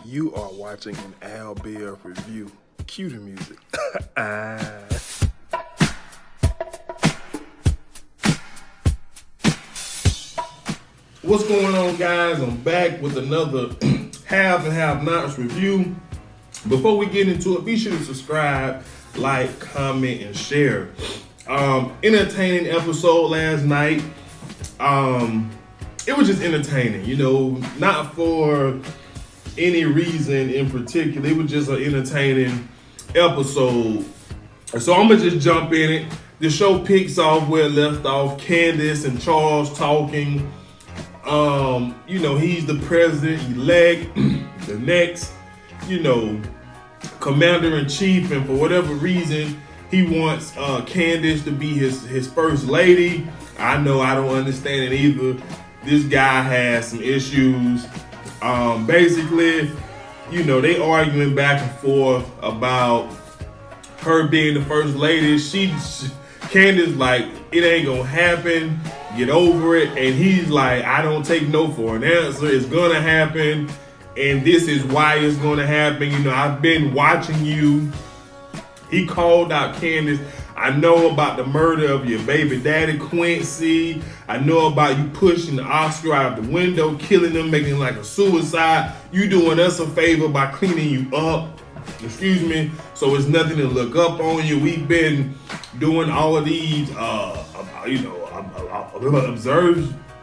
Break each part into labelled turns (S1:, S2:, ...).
S1: You are watching an Al Bear review. Cue the music. What's going on, guys? I'm back with another Have and Have Nots review. Before we get into it, be sure to subscribe, like, comment, and share. Entertaining episode last night. It was just entertaining, not for any reason in particular. It was just an entertaining episode. So I'm gonna just jump in it. The show picks off where it left off. Candice and Charles talking. He's the president-elect, the next, commander-in-chief, and for whatever reason, he wants Candice to be his first lady. I know I don't understand it either. This guy has some issues. Basically, they arguing back and forth about her being the first lady. Candice like, it ain't gonna happen. Get over it. And he's like, I don't take no for an answer. It's gonna happen, and this is why it's gonna happen. I've been watching you. He called out Candice. I know about the murder of your baby daddy, Quincy. I know about you pushing the Oscar out the window, killing him, making him like a suicide. You doing us a favor by cleaning you up. Excuse me. So it's nothing to look up on you. We've been doing all of these,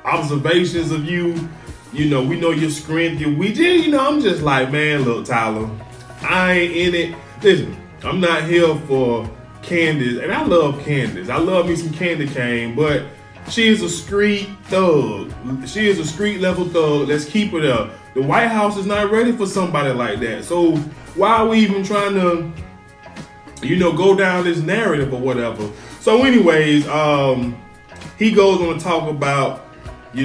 S1: observations of you. We know your strength, your weakness. I'm just like, man, look, Tyler, I ain't in it. Listen, I'm not here for Candice, and I love Candice. I love me some candy cane, but she is a street thug. She is a street level thug. Let's keep it up. The White House is not ready for somebody like that. So why are we even trying to, go down this narrative or whatever? So anyways, he goes on to talk about, he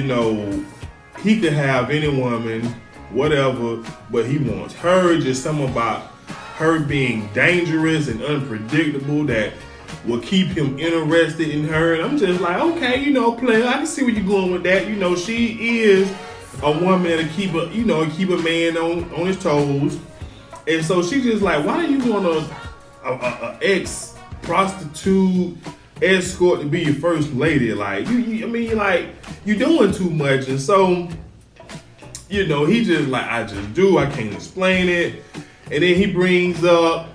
S1: could have any woman, whatever, but he wants her. Just something about her being dangerous and unpredictable that will keep him interested in her. And I'm just like, okay, player, I can see where you're going with that. She is a woman that'll keep a man on his toes. And so she's just like, why do you want a ex-prostitute escort to be your first lady? Like, you're doing too much. And so, he just like, I just do. I can't explain it. And then he brings up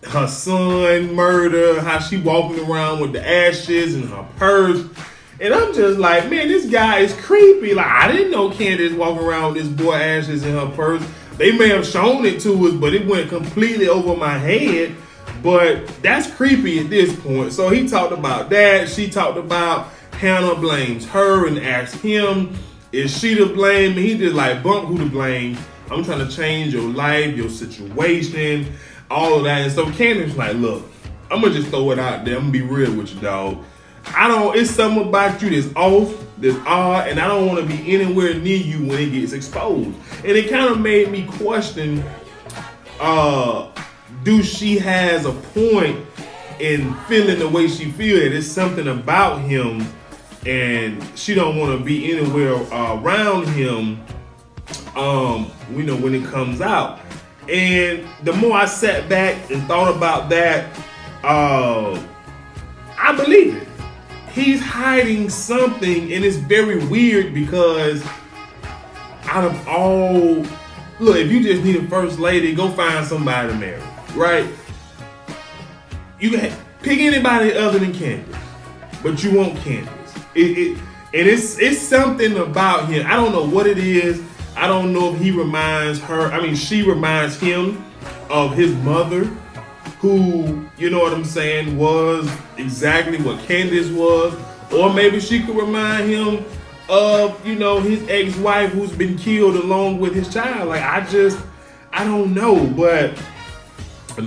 S1: her son murder, how she walking around with the ashes in her purse. And I'm just like, man, this guy is creepy. Like, I didn't know Candice walking around with this boy ashes in her purse. They may have shown it to us, but it went completely over my head. But that's creepy at this point. So he talked about that. She talked about Hannah blames her and asked him, is she to blame? And he just like, bump who to blame. I'm trying to change your life, your situation, all of that. And so Candice like, look, I'm gonna just throw it out there. I'm gonna be real with you, dog. It's something about you that's off, that's odd, and I don't want to be anywhere near you when it gets exposed. And it kind of made me question, do she has a point in feeling the way she feels? That it's something about him and she don't want to be anywhere around him when it comes out. And the more I sat back and thought about that, I believe it. He's hiding something, and it's very weird because out of all, look, if you just need a first lady, go find somebody to marry, right? You can pick anybody other than Candice, but you want Candice. It's something about him. I don't know what it is. I don't know if she reminds him of his mother, who, was exactly what Candice was. Or maybe she could remind him of, his ex-wife who's been killed along with his child. Like, I don't know. But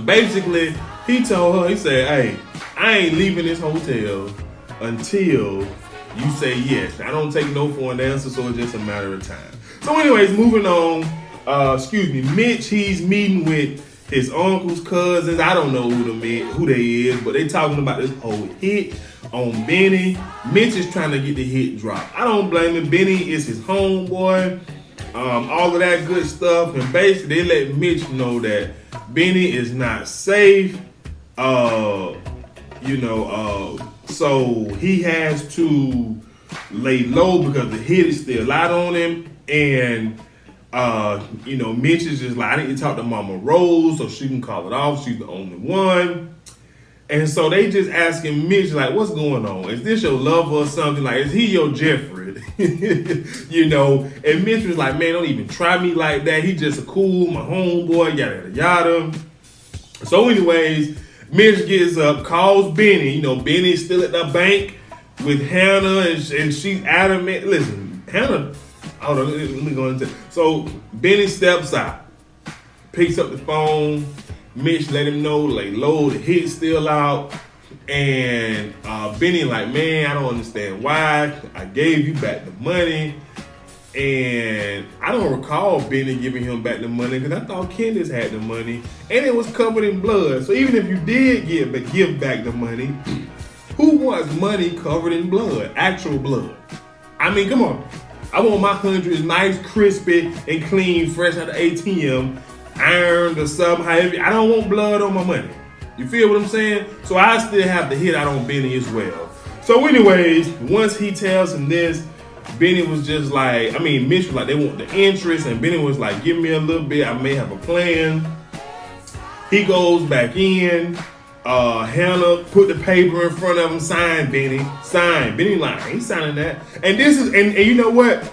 S1: basically, he told her, he said, hey, I ain't leaving this hotel until you say yes. I don't take no for an answer, so it's just a matter of time. So anyways, moving on, Mitch, he's meeting with his uncle's cousins. I don't know who they is, but they talking about this whole hit on Benny. Mitch is trying to get the hit drop. I don't blame him. Benny is his homeboy. all of that good stuff, and basically they let Mitch know that Benny is not safe. So he has to lay low because the hit is still out on him, and Mitch is just like, I need to talk to Mama Rose so she can call it off. She's the only one. And so they just asking Mitch, like, what's going on? Is this your lover or something? Like, is he your Jeffrey? And Mitch was like, man, don't even try me like that. He just a cool, my homeboy, yada, yada, yada. So anyways, Mitch gets up, calls Benny. Benny's still at the bank with Hannah, and she's adamant. Listen, Hannah, hold on, let me go into. So Benny steps out, picks up the phone. Mitch let him know, lay low, the hit's still out. And Benny like, man, I don't understand why. I gave you back the money. And I don't recall Benny giving him back the money because I thought Candice had the money. And it was covered in blood. So even if you did give back the money, who wants money covered in blood? Actual blood. I mean, come on. I want my hundreds nice, crispy, and clean, fresh out of ATM. Ironed or something, however. I don't want blood on my money. You feel what I'm saying? So I still have to hit out on Benny as well. So anyways, once he tells him this, Benny was just like, Mitch was like, they want the interest, and Benny was like, give me a little bit, I may have a plan. He goes back in. Hannah put the paper in front of him, sign Benny. Sign. Benny like, I ain't signing that. And this is, and you know what?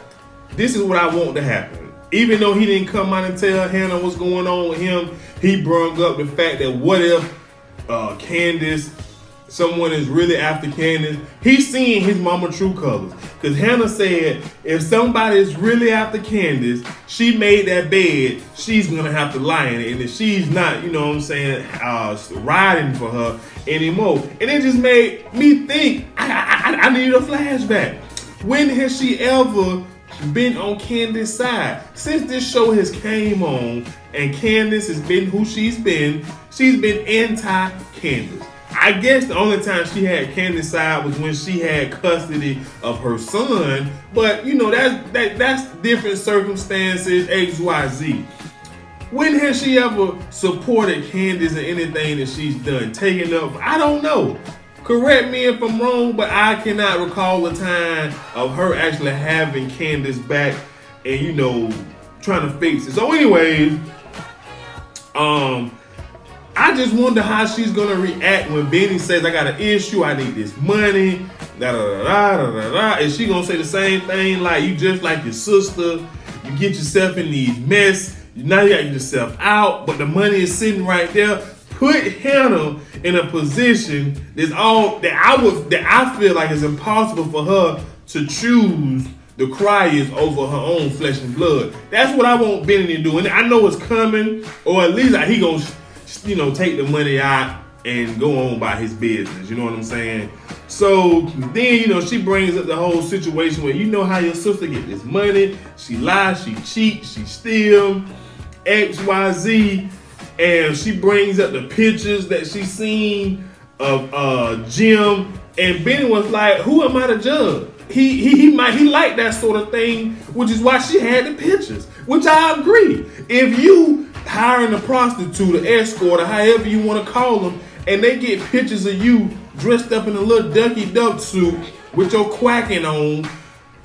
S1: This is what I want to happen. Even though he didn't come out and tell Hannah what's going on with him, he brought up the fact that what if Candice, someone is really after Candice. He's seeing his mama true colors. Because Hannah said, if somebody is really after Candice, she made that bed, she's going to have to lie in it. And if she's not, riding for her anymore. And it just made me think, I need a flashback. When has she ever been on Candice's side? Since this show has came on and Candice has been who she's been anti-Candice. I guess the only time she had Candice's side was when she had custody of her son, but that's different circumstances, XYZ. When has she ever supported Candice in anything that she's done? Taken up? I don't know. Correct me if I'm wrong, but I cannot recall a time of her actually having Candice back and, trying to fix it. So anyways, I just wonder how she's going to react when Benny says, I got an issue, I need this money, da-da-da-da-da-da-da. Is she going to say the same thing like, you just like your sister, you get yourself in these mess, now you got yourself out, but the money is sitting right there? Put Hannah in a position that I feel like it's impossible for her to choose the criers over her own flesh and blood. That's what I want Benny to do, and I know it's coming, or at least he gonna take the money out and go on by his business. You know what I'm saying? So then she brings up the whole situation where how your sister get this money. She lies, she cheats, she steals, XYZ. And she brings up the pictures that she seen of Jim, and Benny was like, "Who am I to judge?" He liked that sort of thing, which is why she had the pictures. Which I agree. If you hiring a prostitute, an escort, or however you want to call them, and they get pictures of you dressed up in a little ducky duck suit with your quacking on,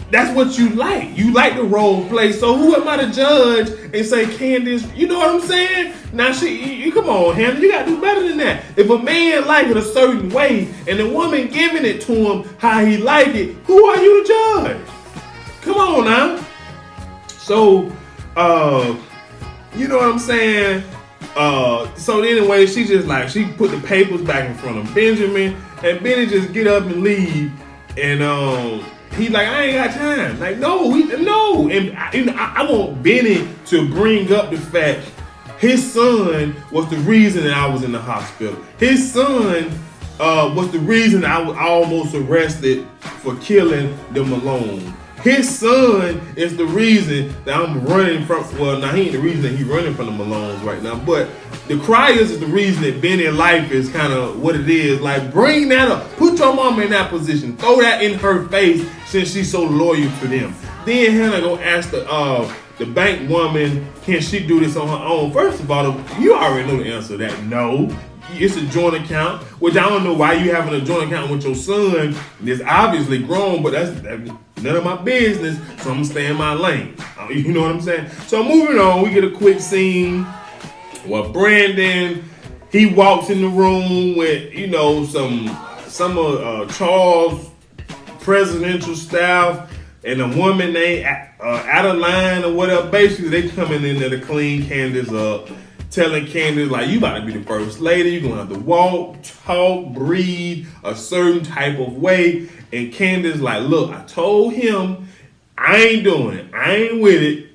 S1: that's what you like. You like the role play. So who am I to judge and say, Candice, you know what I'm saying? Now you come on, Hannah, you gotta do better than that. If a man like it a certain way and the woman giving it to him how he like it, who are you to judge? Come on now. So, you know what I'm saying? So anyway, she put the papers back in front of Benjamin, and Benny just get up and leave, and he's like, I ain't got time. Like, no. And I want Benny to bring up the fact his son was the reason that I was in the hospital. His son was the reason I was almost arrested for killing the Malone. His son is the reason that I'm running from, well, now he ain't the reason that he's running from the Malones right now, but the Criers is the reason that Benny's life is kind of what it is. Like, bring that up. Put your mama in that position. Throw that in her face since she's so loyal to them. Then Hannah go ask the bank woman, can she do this on her own? First of all, you already know the answer to that. No. It's a joint account, which I don't know why you having a joint account with your son that's obviously grown, but that's none of my business, so I'm gonna stay in my lane. You know what I'm saying? So moving on, we get a quick scene where Brandon, he walks in the room with, you know, some of Charles' presidential staff and a woman named Adeline or whatever. Basically, they coming in there to clean Candice up, telling Candice, like, you about to be the first lady. You're going to have to walk, talk, breathe a certain type of way. And Candice like, look, I told him I ain't doing it. I ain't with it.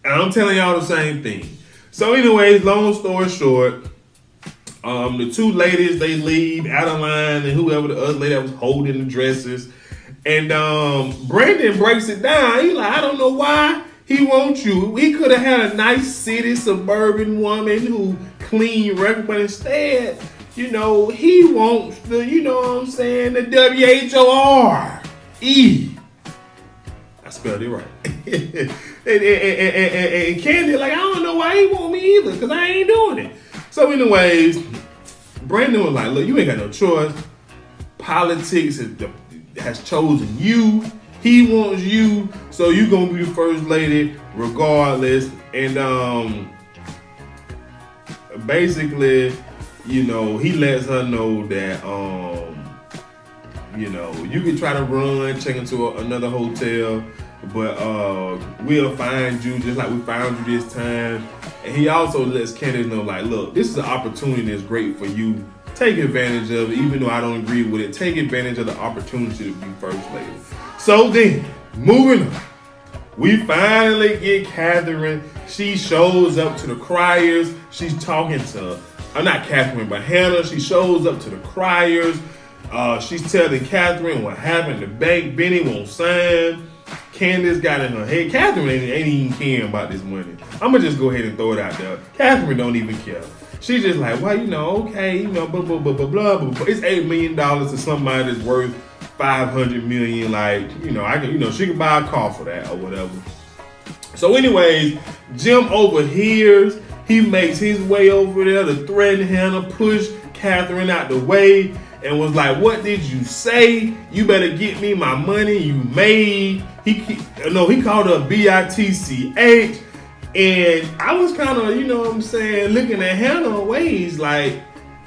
S1: And I'm telling y'all the same thing. So anyways, long story short, the two ladies, they leave, Adeline and whoever the other lady that was holding the dresses. And Brandon breaks it down. He like, I don't know why he wants you. He could have had a nice city suburban woman who clean record, but instead, you know, he wants the, you know what I'm saying, the WHORE. I spelled it right. and Candy like, I don't know why he want me either, because I ain't doing it. So anyways, Brandon was like, look, you ain't got no choice. Politics has chosen you. He wants you, so you gonna be the first lady regardless. And basically, you know, he lets her know that you know, you can try to run, check into another hotel, but we'll find you just like we found you this time. And he also lets Candice know, like, look, this is an opportunity that's great for you. Take advantage of it, even though I don't agree with it. Take advantage of the opportunity to be first lady. So then, moving on, we finally get Catherine. She shows up to the criers. She's talking to, not Catherine, but Hannah. She shows up to the criers. She's telling Catherine what happened. The bank, Benny won't sign. Candice got in her head. Catherine ain't even caring about this money. I'm going to just go ahead and throw it out there. Catherine don't even care. She's just like, well, you know, okay, you know, blah, blah, blah, blah, blah, blah. It's $8 million to somebody that's worth $500 million. Like, you know, I can, you know, she can buy a car for that or whatever. So anyways, Jim overhears. He makes his way over there to threaten Hannah, push Catherine out the way, and was like, what did you say? You better get me my money you made. He called her BITCH. And I was kind of, you know what I'm saying, looking at Hannah ways like,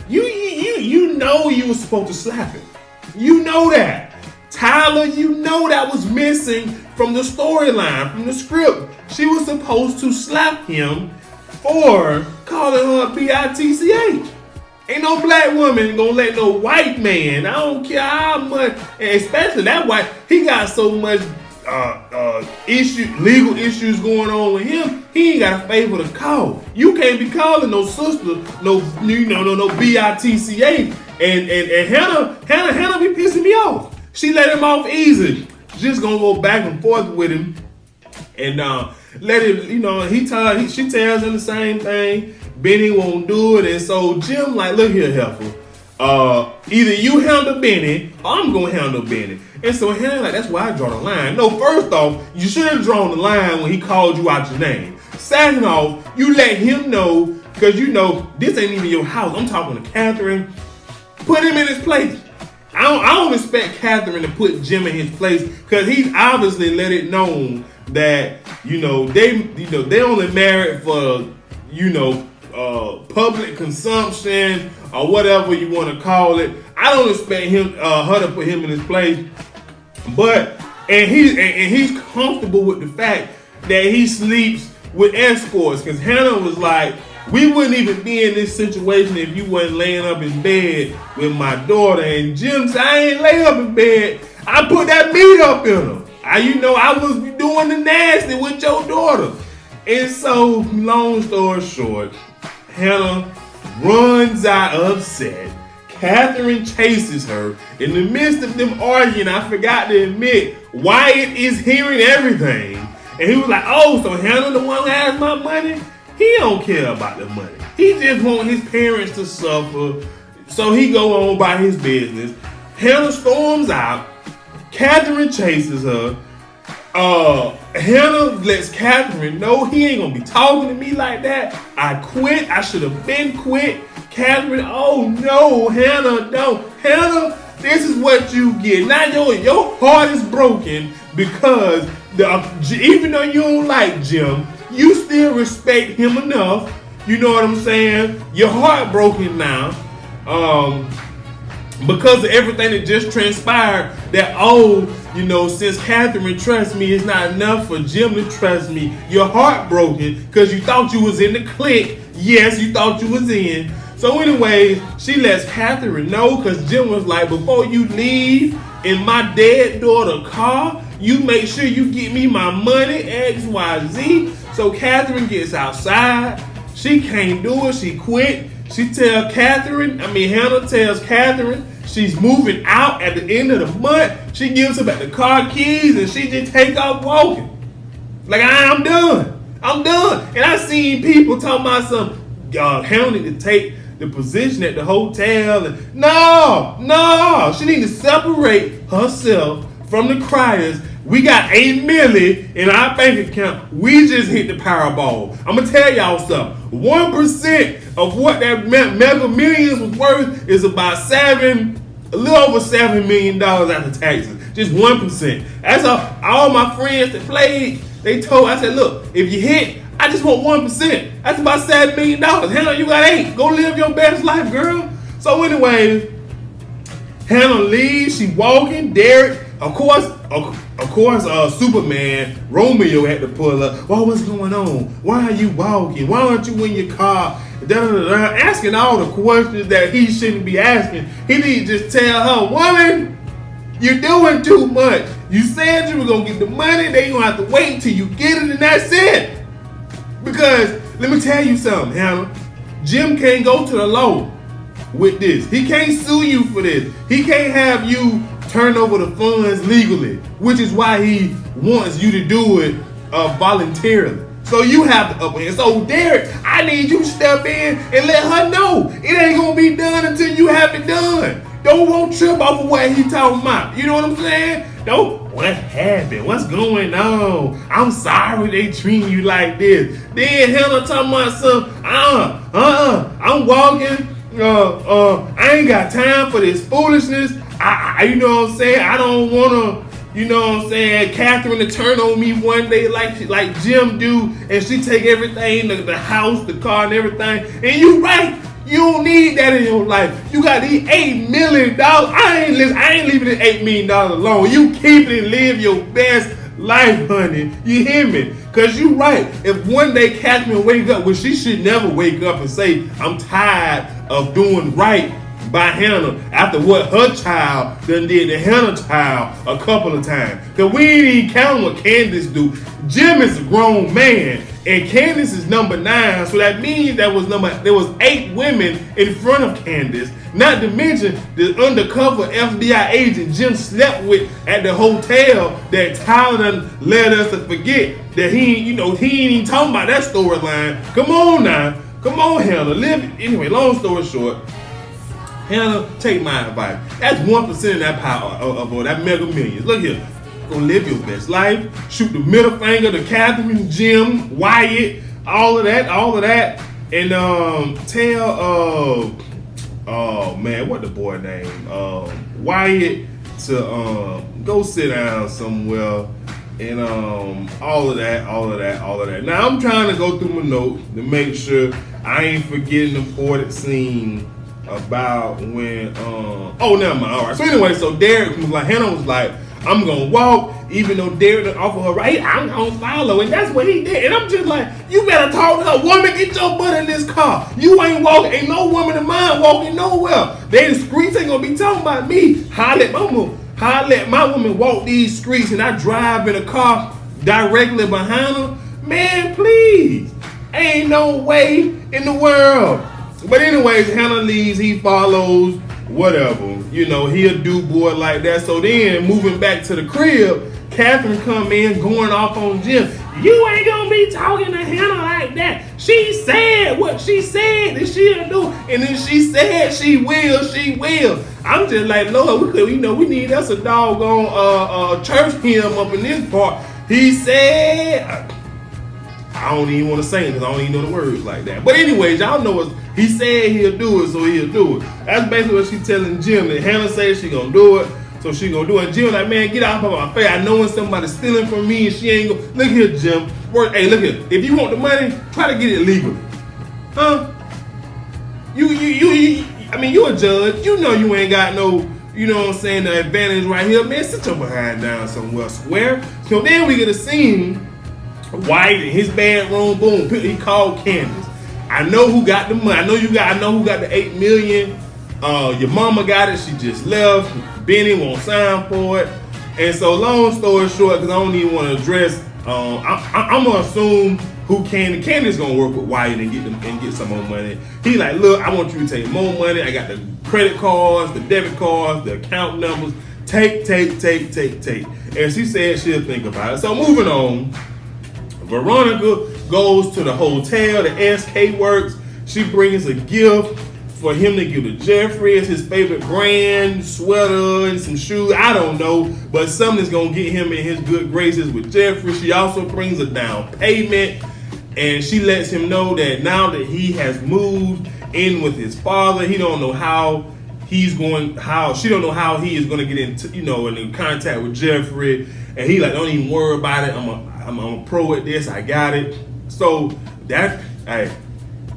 S1: you know you were supposed to slap him. You know that. Tyler, you know that was missing from the storyline, from the script. She was supposed to slap him for calling her BITCH. Ain't no black woman gonna let no white man, I don't care how much, and especially that white, he got so much legal issues going on with him, he ain't got a favor to call. You can't be calling no sister, no BITCH. And Hannah be pissing me off. She let him off easy. She's just gonna go back and forth with him. And let him, you know, she tells him the same thing. Benny won't do it. And so Jim like, look here, heifer. Either you handle Benny or I'm gonna handle Benny. And so Hannah like, that's why I draw the line. No, first off, you should have drawn the line when he called you out your name. Second off, you let him know, because you know this ain't even your house. I'm talking to Catherine. Put him in his place. I don't expect Catherine to put Jim in his place, because he's obviously let it known that, you know, they only married for, you know, public consumption or whatever you want to call it. I don't expect her to put him in his place, but he's comfortable with the fact that he sleeps with escorts, because Hannah was like, we wouldn't even be in this situation if you wasn't laying up in bed with my daughter. And Jim said, I ain't lay up in bed. I put that meat up in her. I was doing the nasty with your daughter. And so, long story short, Hannah runs out upset. Catherine chases her. In the midst of them arguing, I forgot to admit, Wyatt is hearing everything. And he was like, oh, so Hannah the one who has my money? He don't care about the money. He just want his parents to suffer. So he go on by his business. Hannah storms out. Catherine chases her. Hannah lets Catherine know he ain't gonna be talking to me like that. I quit. I should have been quit. Catherine, oh no, Hannah, don't. Hannah, this is what you get. Now your heart is broken because even though you don't like Jim, you still respect him enough. You know what I'm saying? Your heart broken now. Because of everything that just transpired, that since Catherine trusts me, it's not enough for Jim to trust me. Your heart broken because you thought you was in the clique. Yes, you thought you was in. So anyways, she lets Catherine know because Jim was like, before you leave in my dead daughter car, you make sure you get me my money, X, Y, Z. So Catherine gets outside. She can't do it. She quit. Hannah tells Catherine she's moving out at the end of the month. She gives her back the car keys and she just take off walking. Like, I'm done. And I seen people talking about Hannah need to take the position at the hotel. And no, she need to separate herself from the criers. We got $8 million in our bank account. We just hit the Powerball. I'm gonna tell y'all something. 1% of what that Mega Millions was worth is about a little over $7 million after taxes. Just 1%. That's all my friends that played. I said, look, if you hit, I just want 1%. That's about $7 million. Hannah, you got 8. Go live your best life, girl. So anyways, Hannah leaves. She walking. Derek, of course, Superman, Romeo had to pull up. Well, what's going on? Why are you walking? Why aren't you in your car? Asking all the questions that he shouldn't be asking. He need to just tell her, woman, you're doing too much. You said you were going to get the money. They going to have to wait until you get it, and that's it. Because, let me tell you something, Hannah. Jim can't go to the law with this. He can't sue you for this. He can't have you turn over the funds legally, which is why he wants you to do it voluntarily. So you have the upper hand. So Derek, I need you to step in and let her know it ain't gonna be done until you have it done. Don't trip off of what he talking about. You know what I'm saying? What happened? What's going on? I'm sorry they treating you like this. Then Hannah talking about something. I'm walking. I ain't got time for this foolishness. You know what I'm saying? I don't want to, Catherine to turn on me one day like Jim do, and she take everything, the house, the car, and everything. And you right, you don't need that in your life. You got these $8 million. I ain't leaving this $8 million alone. You keep it and live your best life, honey. You hear me? Because you right. If one day Catherine wake up, well, she should never wake up and say, I'm tired of doing right by Hannah after what her child done did to Hannah's child a couple of times. Because we ain't even counting what Candice do. Jim is a grown man and Candice is number 9. So that means there was 8 women in front of Candice. Not to mention the undercover FBI agent Jim slept with at the hotel that Tyler led us to forget that he ain't even talking about that storyline. Come on now. Come on, Hannah. Anyway, long story short, Hannah, take my advice. That's 1% of that power of that Mega Millions. Look here. Go live your best life. Shoot the middle finger to Catherine, Jim, Wyatt, all of that. And tell what the boy name? Wyatt to go sit down somewhere and all of that. Now I'm trying to go through my notes to make sure I ain't forgetting the important scene about when never mind. All right. So anyway, Derek was like, Hannah was like, I'm gonna walk, even though Derek didn't offer her right, I'm gonna follow, and that's what he did. And I'm just like, you better talk to her, woman, get your butt in this car. You ain't walking, ain't no woman of mine walking nowhere. They the streets ain't gonna be talking about me. How I let my woman walk these streets and I drive in a car directly behind her? Man, please. Ain't no way in the world. But anyways, Hannah leaves, he follows, whatever. He a do boy like that. So then, moving back to the crib, Catherine come in going off on Jim. You ain't gonna be talking to Hannah like that. She said what she said that she'll do. And then she said she will. I'm just like, Lord, we need us a doggone church hymn up in this part. He said, I don't even want to say it because I don't even know the words like that. But anyways, y'all know what he said he'll do it, so he'll do it. That's basically what she's telling Jim. That Hannah says she gonna do it, so she gonna do it. Jim like, man, get off of my face. I know when somebody's stealing from me and she ain't gonna. Look here, Jim. Hey, look here. If you want the money, try to get it legally. Huh? I mean, you a judge. You know you ain't got no, you know what I'm saying, the advantage right here. Man, sit your behind down somewhere, square. So then we get a scene. White in his bedroom, boom. He called Candice. I know who got the money. I know who got the $8 million. Your mama got it. She just left. Benny won't sign for it. And so, long story short, because I don't even want to address. I'm gonna assume who Candice gonna work with White and get some more money. He like, look, I want you to take more money. I got the credit cards, the debit cards, the account numbers. Take. And she said she'll think about it. So moving on. Veronica goes to the hotel, the SK Works. She brings a gift for him to give to Jeffrey. It's his favorite brand, sweater and some shoes. I don't know, but something's gonna get him in his good graces with Jeffrey. She also brings a down payment, and she lets him know that now that he has moved in with his father, he don't know how she don't know how he is gonna get into, in contact with Jeffrey. And he like, don't even worry about it. I'm a pro at this. I got it. So that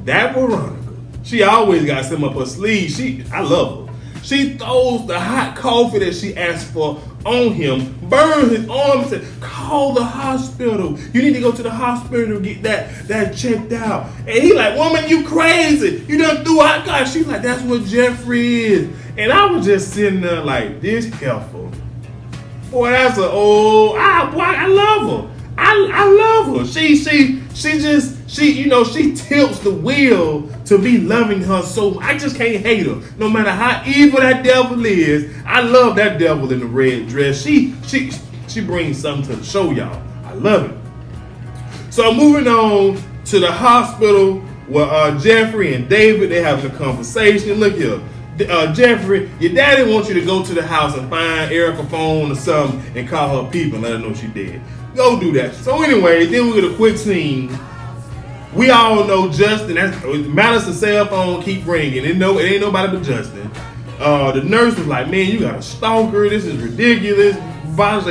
S1: Veronica, she always got something up her sleeve. I love her. She throws the hot coffee that she asked for on him, burns his arm, and said, call the hospital. You need to go to the hospital to get that checked out. And he like, woman, you crazy. You done threw hot coffee. She's like, that's what Jeffrey is. And I was just sitting there like, this helpful. Boy, that's I love her. I love her. She tilts the wheel to be loving her so I just can't hate her. No matter how evil that devil is, I love that devil in the red dress. She brings something to show y'all. I love it. So moving on to the hospital where Jeffrey and David, they having a conversation. Look here. Jeffrey, your daddy wants you to go to the house and find Erica's phone or something and call her people and let her know she dead. Go do that. So anyway, then we get a quick scene. We all know Justin. Madison's cell phone keep ringing. It ain't nobody but Justin. The nurse was like, man, you got a stalker. This is ridiculous. Blase.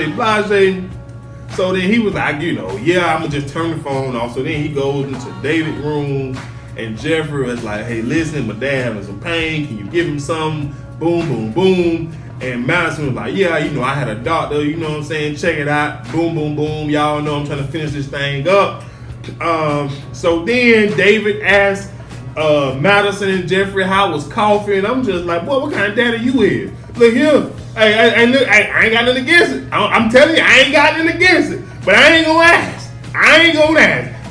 S1: So then he was like, yeah, I'm going to just turn the phone off. So then he goes into David's room. And Jeffrey was like, hey, listen, my dad having some pain. Can you give him some? Boom, boom, boom. And Madison was like, yeah, I had a doctor, you know what I'm saying? Check it out. Boom, boom, boom. Y'all know I'm trying to finish this thing up. So then David asked Madison and Jeffrey how was coffee. And I'm just like, boy, what kind of daddy you is? Look here. Hey, look, I ain't got nothing against it. I'm telling you, I ain't got nothing against it. But I ain't gonna ask.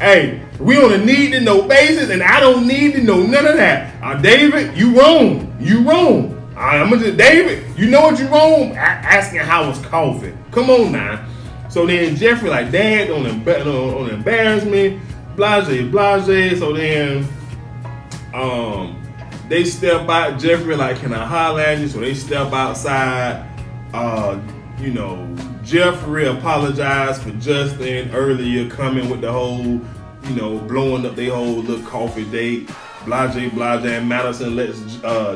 S1: Hey, we on a need to know basis, and I don't need to know none of that. David, you wrong. I'm gonna just, David, you know what you wrong? Asking how was coffee. Come on now. So then Jeffrey like, Dad, don't embarrass me. Blase. So then they step out. Jeffrey like, can I holler at you? So they step outside. Jeffrey apologized for Justin earlier coming with the whole, blowing up their whole little coffee date. Blase, and Madison lets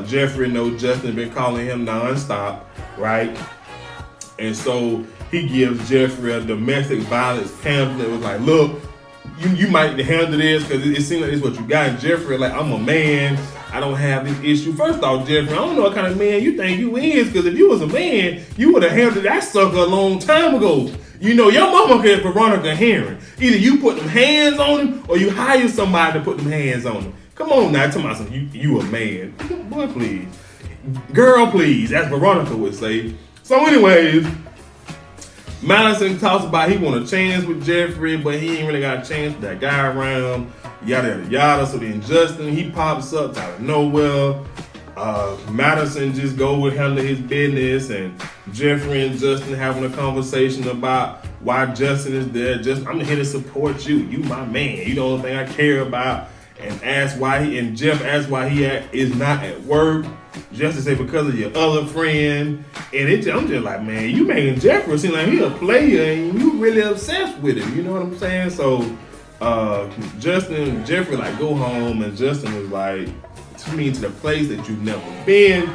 S1: Jeffrey know Justin been calling him nonstop, right? And so he gives Jeffrey a domestic violence pamphlet. It was like, look, you might handle this because it seems like it's what you got. And Jeffrey like, I'm a man. I don't have this issue. First off, Jeffrey, I don't know what kind of man you think you is, because if you was a man, you would have handled that sucker a long time ago. Your mama could Veronica Herring. Either you put them hands on him or you hire somebody to put them hands on him. Come on now, tell me you a man. Boy, please. Girl, please. As Veronica would say. So anyways, Madison talks about he want a chance with Jeffrey, but he ain't really got a chance with that guy around. Yada, yada. So then Justin, he pops up out of nowhere. Madison just go with handle his business, and Jeffrey and Justin having a conversation about why Justin is there. I'm here to support you. You my man. You the only thing I care about. And Jeff asks why he is not at work. Justin said because of your other friend, and I'm just like, man, you making Jeffrey seem like he a player, and you really obsessed with him. You know what I'm saying? So, Justin, Jeffrey like go home, and Justin was like, to me to the place that you've never been.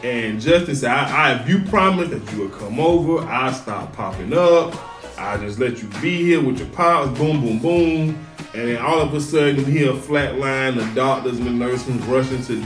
S1: And Justin said, if you promise that you will come over, I'll stop popping up. I'll just let you be here with your pops, boom, boom, boom. And then all of a sudden, you hear a flat line, the doctors and the nurses rushing to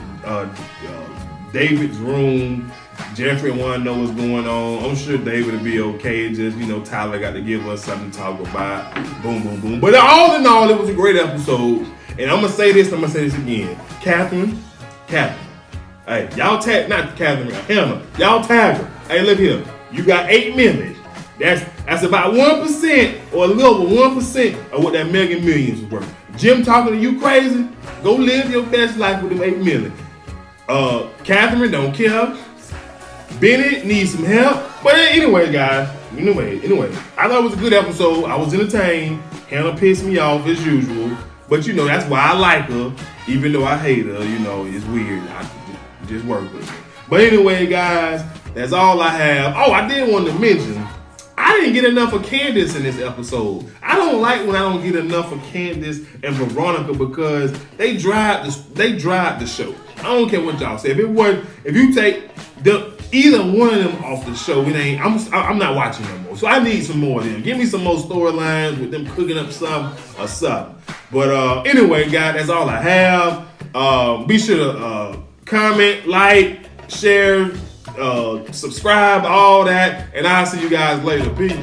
S1: David's room. Jeffrey want to know what's going on. I'm sure David will be okay. Just, Tyler got to give us something to talk about. Boom, boom, boom. But all in all, it was a great episode. And I'm going to say this again. Catherine. Hey, y'all tag, not Catherine, Hannah. Y'all tag her. Hey, look here. You got 8 million. That's about 1% or a little over 1% of what that Mega Millions is worth. Jim talking to you crazy? Go live your best life with them 8 million. Catherine don't care. Bennett needs some help. But anyway, guys. Anyway, I thought it was a good episode. I was entertained. Hannah pissed me off as usual. But that's why I like her. Even though I hate her, it's weird. I just work with her. But anyway, guys, that's all I have. Oh, I did want to mention, I didn't get enough of Candice in this episode. I don't like when I don't get enough of Candice and Veronica because they drive the show. I don't care what y'all say. If you take either one of them off the show, I'm not watching no more. So I need some more of them. Give me some more storylines with them cooking up something or something. But anyway, guys, that's all I have. Be sure to comment, like, share, subscribe, all that, and I'll see you guys later. Peace.